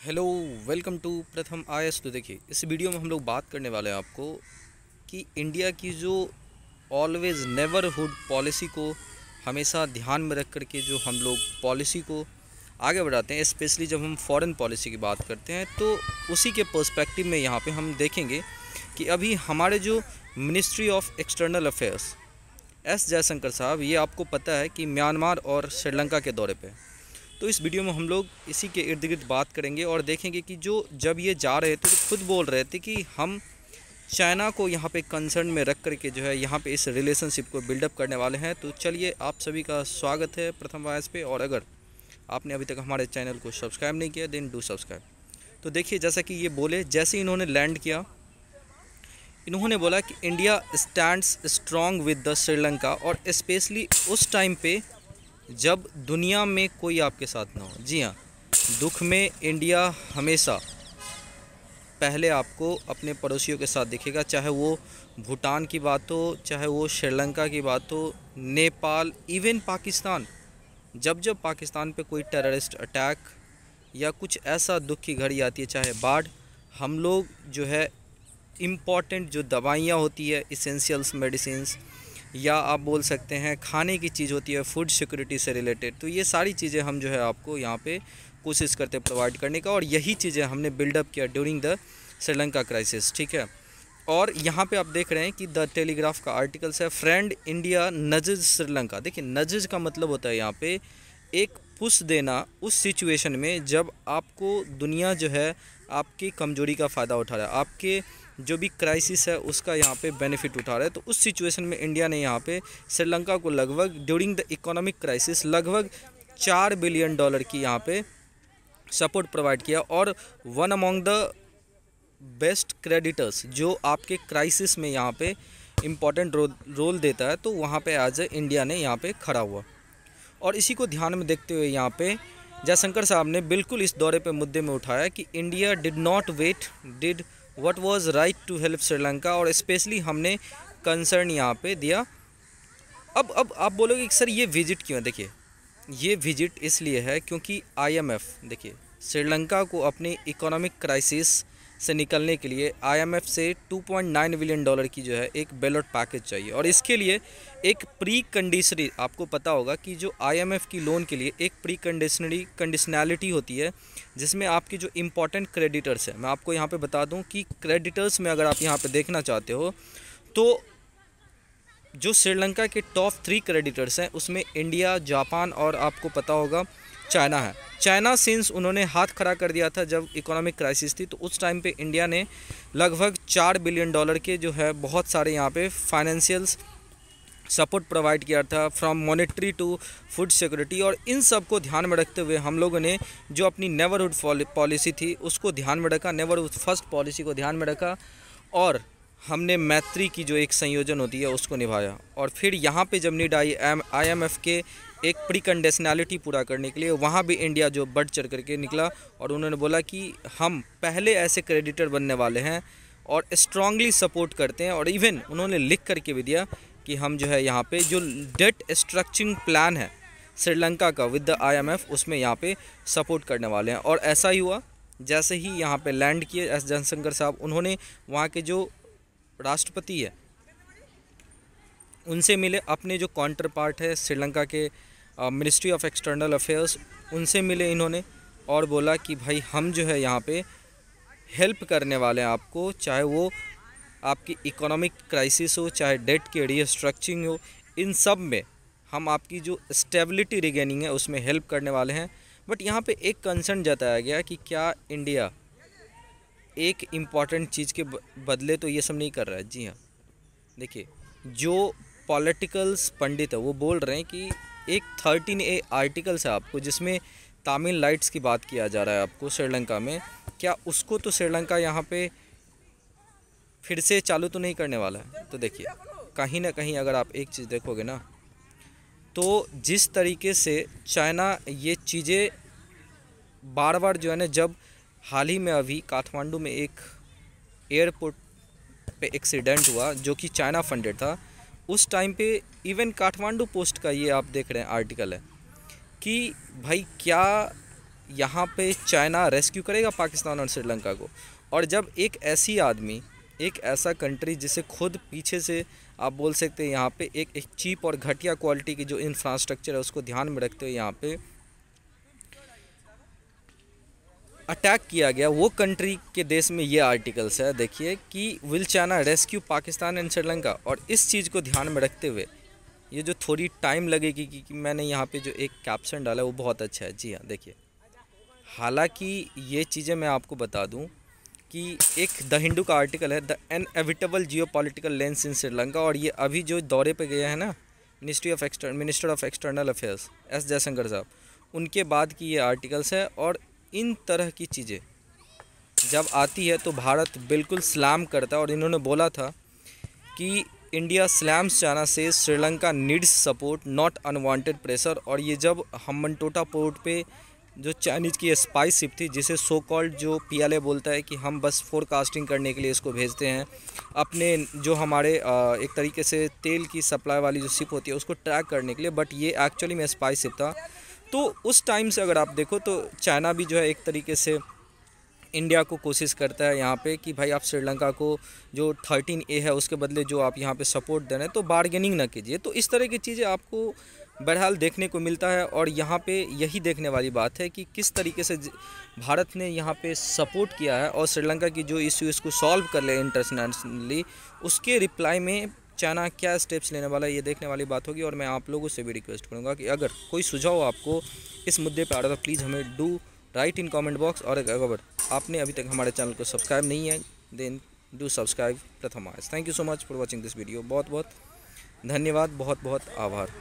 Hello, welcome to प्रथम IAS. तो देखिए, इस वीडियो में हम लोग बात करने वाले हैं आपको कि इंडिया की जो ऑलवेज़ नेबरहुड पॉलिसी को हमेशा ध्यान में रख करके जो हम लोग पॉलिसी को आगे बढ़ाते हैं, स्पेशली जब हम फॉरेन पॉलिसी की बात करते हैं, तो उसी के पर्सपेक्टिव में यहाँ पे हम देखेंगे कि अभी हमारे जो ministry of external affairs S Jaishankar साहब, ये आपको पता है कि म्यांमार और श्रीलंका के दौरे पे। तो इस वीडियो में हम लोग इसी के इर्द गिर्द बात करेंगे और देखेंगे कि जब ये जा रहे थे तो खुद बोल रहे थे कि हम चाइना को यहाँ पे कंसर्न में रख करके जो है यहाँ पे इस रिलेशनशिप को बिल्डअप करने वाले हैं। तो चलिए, आप सभी का स्वागत है प्रथम वॉइस पे, और अगर आपने अभी तक हमारे चैनल को सब्सक्राइब नहीं किया देन डू सब्सक्राइब। तो देखिए, जैसा कि ये बोले, जैसे इन्होंने लैंड किया, इन्होंने बोला कि India stands strong with the Sri Lanka, और स्पेशली उस टाइम पे जब दुनिया में कोई आपके साथ ना हो। जी हाँ, दुख में इंडिया हमेशा पहले आपको अपने पड़ोसियों के साथ दिखेगा, चाहे वो भूटान की बात हो, चाहे वो श्रीलंका की बात हो, नेपाल, इवन पाकिस्तान। जब जब पाकिस्तान पे कोई टेररिस्ट अटैक या कुछ ऐसा दुख की घड़ी आती है, चाहे बाढ़, हम लोग जो है इम्पॉर्टेंट जो दवाइयाँ होती है, इसेंशियल्स मेडिसिन्स, या आप बोल सकते हैं खाने की चीज़ होती है, फूड सिक्योरिटी से रिलेटेड, तो ये सारी चीज़ें हम जो है आपको यहाँ पे कोशिश करते हैं प्रोवाइड करने का। और यही चीज़ें हमने बिल्डअप किया ड्यूरिंग द श्रीलंका क्राइसिस, ठीक है। और यहाँ पे आप देख रहे हैं कि द टेलीग्राफ का आर्टिकल्स है, फ्रेंड इंडिया नजेज श्रीलंका। देखिए, नजेज का मतलब होता है यहाँ पे एक पुश देना उस सिचुएशन में जब आपको दुनिया जो है आपकी कमजोरी का फ़ायदा उठा रहा है, आपके जो भी क्राइसिस है उसका यहाँ पे बेनिफिट उठा रहा है। तो उस सिचुएशन में इंडिया ने यहाँ पे श्रीलंका को लगभग ड्यूरिंग द इकोनॉमिक क्राइसिस लगभग $4 बिलियन की यहाँ पे सपोर्ट प्रोवाइड किया। और one among the best creditors जो आपके क्राइसिस में यहाँ पे इम्पॉर्टेंट रोल देता है, तो वहाँ पे एज ए इंडिया ने यहाँ पे खड़ा हुआ। और इसी को ध्यान में देखते हुए यहाँ पे जयशंकर साहब ने बिल्कुल इस दौरे पे मुद्दे में उठाया कि India did not wait, did what was right to help Sri Lanka, और स्पेशली हमने कंसर्न यहाँ पे दिया। अब आप बोलोगे कि सर ये विजिट क्यों है? देखिए, ये विजिट इसलिए है क्योंकि IMF, देखिए, श्रीलंका को अपनी इकोनॉमिक क्राइसिस से निकलने के लिए IMF से $2.9 बिलियन की जो है एक बेलॉट पैकेज चाहिए। और इसके लिए एक प्री कंडीशनरी, आपको पता होगा कि जो IMF की लोन के लिए एक प्री कंडीशनैलिटी होती है, जिसमें आपकी जो इम्पोर्टेंट क्रेडिटर्स है, मैं आपको यहाँ पे बता दूँ कि क्रेडिटर्स में अगर आप यहाँ पे देखना चाहते हो तो जो श्रीलंका के टॉप 3 क्रेडिटर्स हैं उसमें इंडिया, जापान और आपको पता होगा चाइना है। चाइना सिंस उन्होंने हाथ खड़ा कर दिया था जब इकोनॉमिक क्राइसिस थी, तो उस टाइम पे इंडिया ने लगभग $4 बिलियन के जो है बहुत सारे यहाँ पे फाइनेंशियल्स सपोर्ट प्रोवाइड किया था, from monetary to food security. और इन सब को ध्यान में रखते हुए हम लोगों ने जो अपनी नेबरहुड पॉलिसी थी उसको ध्यान में रखा, नेबरहुड फर्स्ट पॉलिसी को ध्यान में रखा, और हमने मैत्री की जो एक संयोजन होती है उसको निभाया। और फिर यहाँ पे जब नीड आई IMF के एक प्री कंडीशनैलिटी पूरा करने के लिए, वहाँ भी इंडिया जो बढ़ चढ़ करके निकला और उन्होंने बोला कि हम पहले ऐसे क्रेडिटर बनने वाले हैं और स्ट्रांगली सपोर्ट करते हैं। और इवन उन्होंने लिख करके भी दिया कि हम जो है यहाँ पे जो डेट स्ट्रक्चरिंग प्लान है श्रीलंका का विद द IMF, उसमें यहाँ पे सपोर्ट करने वाले हैं। और ऐसा ही हुआ, जैसे ही यहाँ पे लैंड किए एस जयशंकर साहब, उन्होंने वहाँ के जो राष्ट्रपति है उनसे मिले, अपने जो काउंटर पार्ट है श्रीलंका के मिनिस्ट्री ऑफ एक्सटर्नल अफेयर्स, उनसे मिले इन्होंने, और बोला कि भाई हम जो है यहाँ पे हेल्प करने वाले हैं आपको, चाहे वो आपकी इकोनॉमिक क्राइसिस हो, चाहे डेट की रीस्ट्रक्चरिंग हो, इन सब में हम आपकी जो स्टेबिलिटी रिगेनिंग है उसमें हेल्प करने वाले हैं। बट यहाँ पे एक कंसर्न जताया गया कि क्या इंडिया एक इम्पॉर्टेंट चीज़ के बदले तो ये सब नहीं कर रहा है। जी हाँ, देखिए, जो पॉलिटिकल्स पंडित है वो बोल रहे हैं कि एक 13A आर्टिकल्स है आपको, जिसमें तमिल लाइट्स की बात किया जा रहा है आपको श्रीलंका में, क्या उसको तो श्रीलंका यहाँ पे फिर से चालू तो नहीं करने वाला है? तो देखिए, कहीं ना कहीं अगर आप एक चीज़ देखोगे ना, तो जिस तरीके से चाइना ये चीज़ें बार बार जो है ना, जब हाल ही में अभी काठमांडू में एक एयरपोर्ट पे एक्सीडेंट हुआ जो कि चाइना फंडेड था, उस टाइम पे इवन काठमांडू पोस्ट का ये आप देख रहे हैं आर्टिकल है कि भाई क्या यहाँ पे चाइना रेस्क्यू करेगा पाकिस्तान और श्रीलंका को। और जब एक ऐसी आदमी, एक ऐसा कंट्री जिसे खुद पीछे से आप बोल सकते हैं यहाँ पे एक चीप और घटिया क्वालिटी की जो इंफ्रास्ट्रक्चर है उसको ध्यान में रखते हुए यहाँ पे अटैक किया गया, वो कंट्री के देश में ये आर्टिकल्स है देखिए कि will China rescue Pakistan and Sri Lanka. और इस चीज़ को ध्यान में रखते हुए ये जो थोड़ी टाइम लगेगी कि मैंने यहाँ पे जो एक कैप्शन डाला है वो बहुत अच्छा है। जी हाँ, देखिए, हालांकि ये चीज़ें मैं आपको बता दूं कि एक द हिंदू का आर्टिकल है, the inevitable geopolitical lens in Sri Lanka, और ये अभी जो दौरे पे गए हैं ना minister of external affairs S Jaishankar साहब, उनके बाद की ये आर्टिकल्स है। और इन तरह की चीज़ें जब आती है तो भारत बिल्कुल सलाम करता है। और इन्होंने बोला था कि इंडिया स्लैम्स चाइना से Sri Lanka needs support not unwanted pressure. और ये जब हम्बनटोटा पोर्ट पे जो चाइनीज़ की स्पाइस शिप थी, जिसे सो कॉल्ड जो पीएलए बोलता है कि हम बस फोरकास्टिंग करने के लिए इसको भेजते हैं, अपने जो हमारे एक तरीके से तेल की सप्लाई वाली जो शिप होती है उसको ट्रैक करने के लिए, बट ये एक्चुअली में स्पाइस शिप था। तो उस टाइम से अगर आप देखो तो चाइना भी जो है एक तरीके से इंडिया को कोशिश करता है यहाँ पे कि भाई आप श्रीलंका को जो 13A है उसके बदले जो आप यहाँ पे सपोर्ट दे रहे हैं तो बार्गेनिंग ना कीजिए। तो इस तरह की चीज़ें आपको बहरहाल देखने को मिलता है। और यहाँ पे यही देखने वाली बात है कि किस तरीके से भारत ने यहाँ पे सपोर्ट किया है और श्रीलंका की जो इश्यू इसको सॉल्व कर ले इंटरनेशनली, उसके रिप्लाई में चाइना क्या स्टेप्स लेने वाला है ये देखने वाली बात होगी। और मैं आप लोगों से भी रिक्वेस्ट करूँगा कि अगर कोई सुझाव आपको इस मुद्दे पर आ रहा है तो प्लीज़ हमें do right in comment box. और अगर आपने अभी तक हमारे चैनल को सब्सक्राइब नहीं है देन डू सब्सक्राइब प्रथम आयस। Thank you so much for watching this video. बहुत बहुत धन्यवाद, बहुत बहुत आभार।